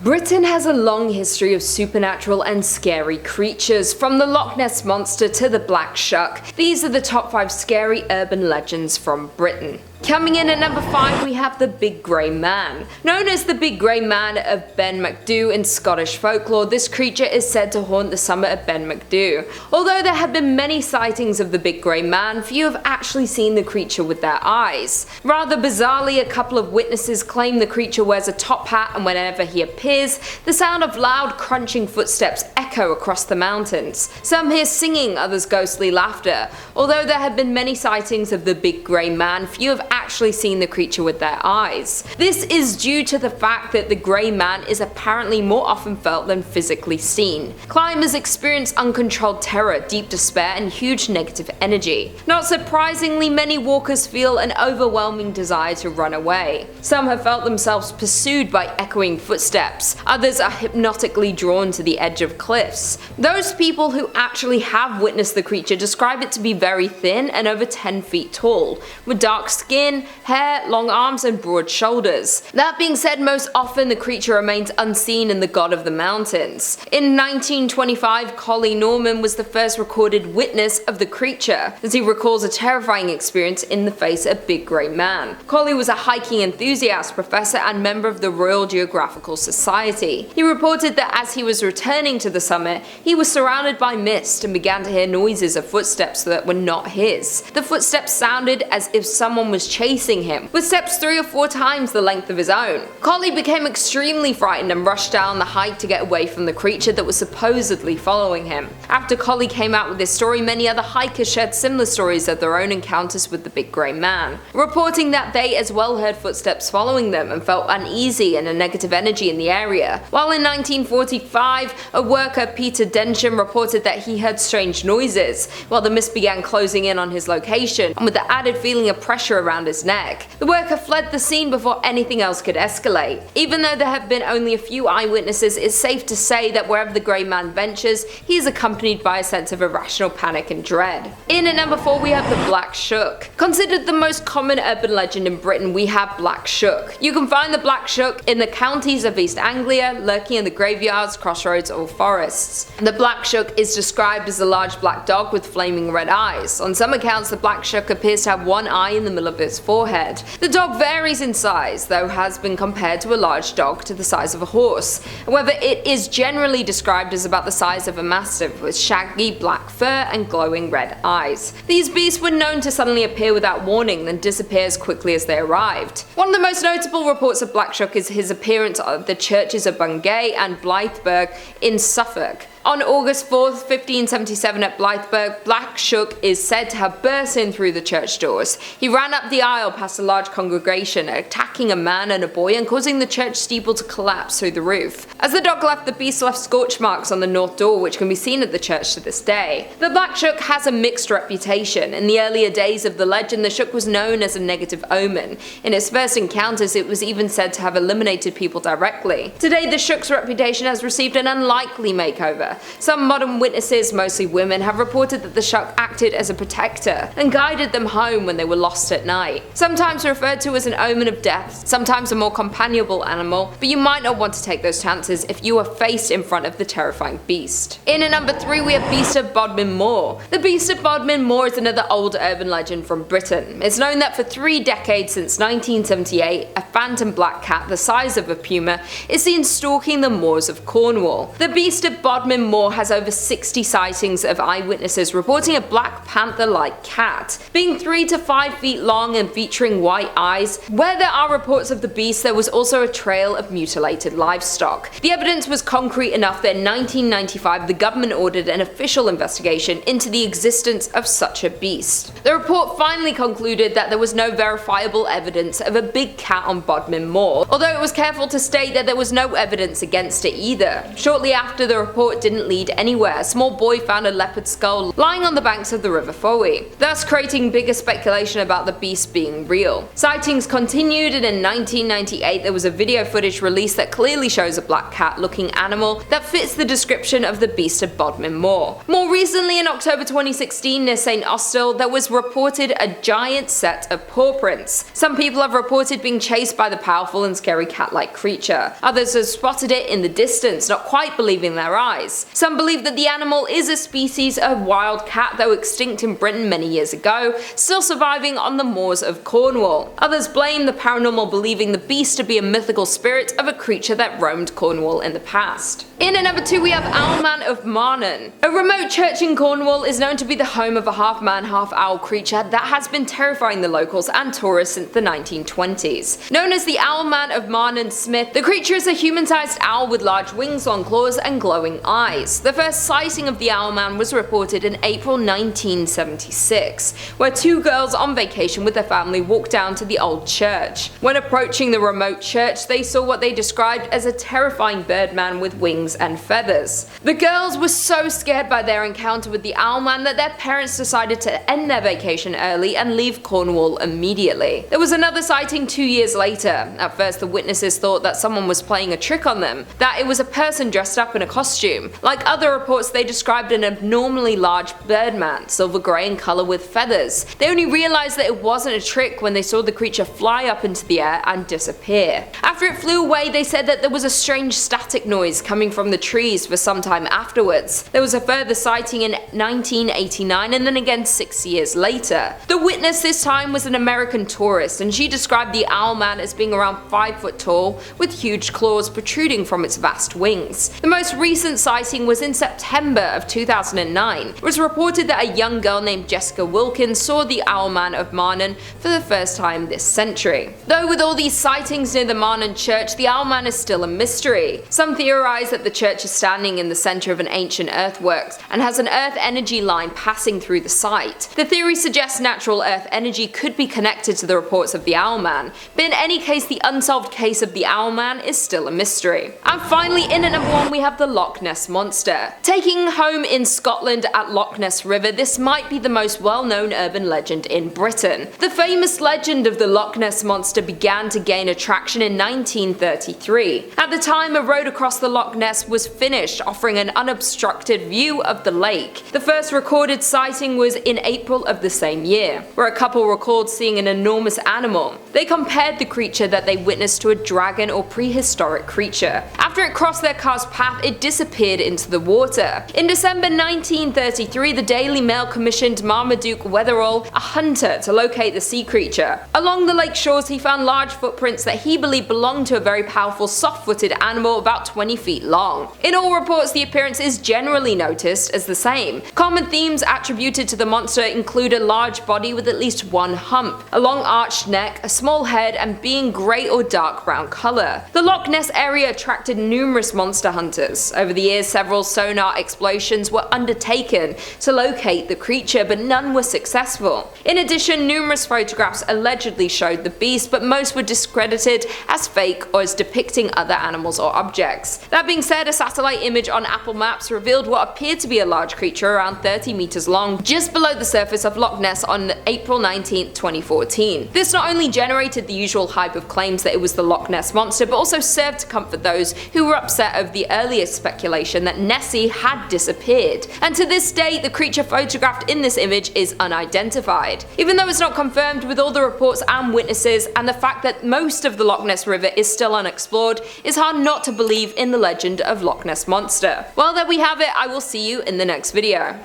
Britain has a long history of supernatural and scary creatures, from the Loch Ness monster to the Black Shuck. These are the top 5 scary urban legends from Britain. Coming in at number 5, we have the Big Grey Man. Known as the Big Grey Man of Ben Macdhu in Scottish folklore, this creature is said to haunt the summit of Ben Macdhu. Although there have been many sightings of the Big Grey Man, few have actually seen the creature with their eyes. Rather bizarrely, a couple of witnesses claim the creature wears a top hat, and whenever he appears, the sound of loud crunching footsteps echo across the mountains. Some hear singing, others ghostly laughter. Although there have been many sightings of the Big Grey Man, few have actually seen the creature with their eyes. This is due to the fact that the Grey Man is apparently more often felt than physically seen. Climbers experience uncontrolled terror, deep despair, and huge negative energy. Not surprisingly, many walkers feel an overwhelming desire to run away. Some have felt themselves pursued by echoing footsteps. Others are hypnotically drawn to the edge of cliffs. Those people who actually have witnessed the creature describe it to be very thin and over 10 feet tall, with dark skin, hair, long arms, and broad shoulders. That being said, most often the creature remains unseen in the God of the Mountains. In 1925, Collie Norman was the first recorded witness of the creature, as he recalls a terrifying experience in the face of Big Grey Man. Collie was a hiking enthusiast, professor, and member of the Royal Geographical Society. He reported that as he was returning to the summit, he was surrounded by mist and began to hear noises of footsteps that were not his. The footsteps sounded as if someone was chasing him, with steps 3 or 4 times the length of his own. Collie became extremely frightened and rushed down the hike to get away from the creature that was supposedly following him. After Collie came out with this story, many other hikers shared similar stories of their own encounters with the Big Grey Man, reporting that they as well heard footsteps following them and felt uneasy and a negative energy in the area. While in 1945, a worker, Peter Densham, reported that he heard strange noises, while the mist began closing in on his location, and with the added feeling of pressure around his neck. The worker fled the scene before anything else could escalate. Even though there have been only a few eyewitnesses, it's safe to say that wherever the Grey Man ventures, he is accompanied by a sense of irrational panic and dread. In at number 4, we have the Black Shuck. Considered the most common urban legend in Britain, we have Black Shuck. You can find the Black Shuck in the counties of East Anglia, lurking in the graveyards, crossroads, or forests. The Black Shuck is described as a large black dog with flaming red eyes. On some accounts, the Black Shuck appears to have one eye in the middle of its forehead. The dog varies in size, though has been compared to a large dog to the size of a horse. However, it is generally described as about the size of a mastiff, with shaggy black fur and glowing red eyes. These beasts were known to suddenly appear without warning, then disappear as quickly as they arrived. One of the most notable reports of Black Shuck is his appearance at the churches of Bungay and Blythburgh in Suffolk. On August 4th, 1577 at Blythburgh, Black Shuck is said to have burst in through the church doors. He ran up the aisle past a large congregation, attacking a man and a boy and causing the church steeple to collapse through the roof. As the dog left, the beast left scorch marks on the north door, which can be seen at the church to this day. The Black Shuck has a mixed reputation. In the earlier days of the legend, the Shuck was known as a negative omen. In its first encounters, it was even said to have eliminated people directly. Today, the Shuck's reputation has received an unlikely makeover. Some modern witnesses, mostly women, have reported that the Shuck acted as a protector and guided them home when they were lost at night. Sometimes referred to as an omen of death, sometimes a more companionable animal, but you might not want to take those chances if you are faced in front of the terrifying beast. In at number 3, we have Beast of Bodmin Moor. The Beast of Bodmin Moor is another old urban legend from Britain. It's known that for 3 decades since 1978, a phantom black cat the size of a puma is seen stalking the moors of Cornwall. The Beast of Bodmin Moor has over 60 sightings of eyewitnesses reporting a black panther-like cat, being 3 to 5 feet long and featuring white eyes. Where there are reports of the beast, there was also a trail of mutilated livestock. The evidence was concrete enough that in 1995 the government ordered an official investigation into the existence of such a beast. The report finally concluded that there was no verifiable evidence of a big cat on Bodmin Moor, although it was careful to state that there was no evidence against it either. Shortly after, the report did didn't lead anywhere. A small boy found a leopard skull lying on the banks of the River Fowey, thus creating bigger speculation about the beast being real. Sightings continued, and in 1998 there was a video footage released that clearly shows a black cat-looking animal that fits the description of the beast of Botiman Moor. More recently, in October 2016 near St Austell, there was reported a giant set of paw prints. Some people have reported being chased by the powerful and scary cat-like creature. Others have spotted it in the distance, not quite believing their eyes. Some believe that the animal is a species of wild cat, though extinct in Britain many years ago, still surviving on the moors of Cornwall. Others blame the paranormal, believing the beast to be a mythical spirit of a creature that roamed Cornwall in the past. In at number 2 we have Owlmand of Mawnan. A remote church in Cornwall is known to be the home of a half-man, half-owl creature that has been terrifying the locals and tourists since the 1920s. Known as the Owlman of Mawnan Smith, the creature is a human-sized owl with large wings, long claws, and glowing eyes. The first sighting of the Owlman was reported in April 1976, where 2 girls on vacation with their family walked down to the old church. When approaching the remote church, they saw what they described as a terrifying birdman with wings and feathers. The girls were so scared by their encounter with the Owlman that their parents decided to end their vacation early and leave Cornwall immediately. There was another sighting 2 years later. At first, the witnesses thought that someone was playing a trick on them, that it was a person dressed up in a costume. Like other reports, they described an abnormally large birdman, silver grey in colour with feathers. They only realised that it wasn't a trick when they saw the creature fly up into the air and disappear. After it flew away, they said that there was a strange static noise coming from the trees for some time afterwards. There was a further sighting in 1989 and then again 6 years later. The witness this time was an American tourist, and she described the Owlman as being around 5 foot tall with huge claws protruding from its vast wings. The most recent sighting was in September of 2009. It was reported that a young girl named Jessica Wilkins saw the Owlman of Mawnan for the first time this century. Though with all these sightings near the Mawnan church, the Owlman is still a mystery. Some theorize that the church is standing in the center of an ancient earthworks and has an earth energy line passing through the site. The theory suggests natural earth energy could be connected to the reports of the Owlman, but in any case the unsolved case of the Owlman is still a mystery. And finally, in at number 1 we have the Loch Ness Monster. Taking home in Scotland at Loch Ness River, this might be the most well-known urban legend in Britain. The famous legend of the Loch Ness Monster began to gain attraction in 1933. At the time, a road across the Loch Ness was finished, offering an unobstructed view of the lake. The first recorded sighting was in April of the same year, where a couple recalled seeing an enormous animal. They compared the creature that they witnessed to a dragon or prehistoric creature. After it crossed their car's path, it disappeared into the water. In December 1933, the Daily Mail commissioned Marmaduke Wetherall, a hunter, to locate the sea creature. Along the lake shores, he found large footprints that he believed belonged to a very powerful soft-footed animal about 20 feet long. In all reports, the appearance is generally noticed as the same. Common themes attributed to the monster include a large body with at least one hump, a long arched neck, a small head, and being grey or dark brown colour. The Loch Ness area attracted numerous monster hunters. Over the years, several sonar explorations were undertaken to locate the creature, but none were successful. In addition, numerous photographs allegedly showed the beast, but most were discredited as fake or as depicting other animals or objects. That being said, a satellite image on Apple Maps revealed what appeared to be a large creature around 30 meters long just below the surface of Loch Ness on April 19, 2014. This not only generated the usual hype of claims that it was the Loch Ness Monster, but also served to comfort those who were upset over the earlier speculation that Nessie had disappeared. And to this day, the creature photographed in this image is unidentified. Even though it's not confirmed, with all the reports and witnesses, and the fact that most of the Loch Ness River is still unexplored, it's hard not to believe in the legend of Loch Ness Monster. Well, there we have it. I will see you in the next video.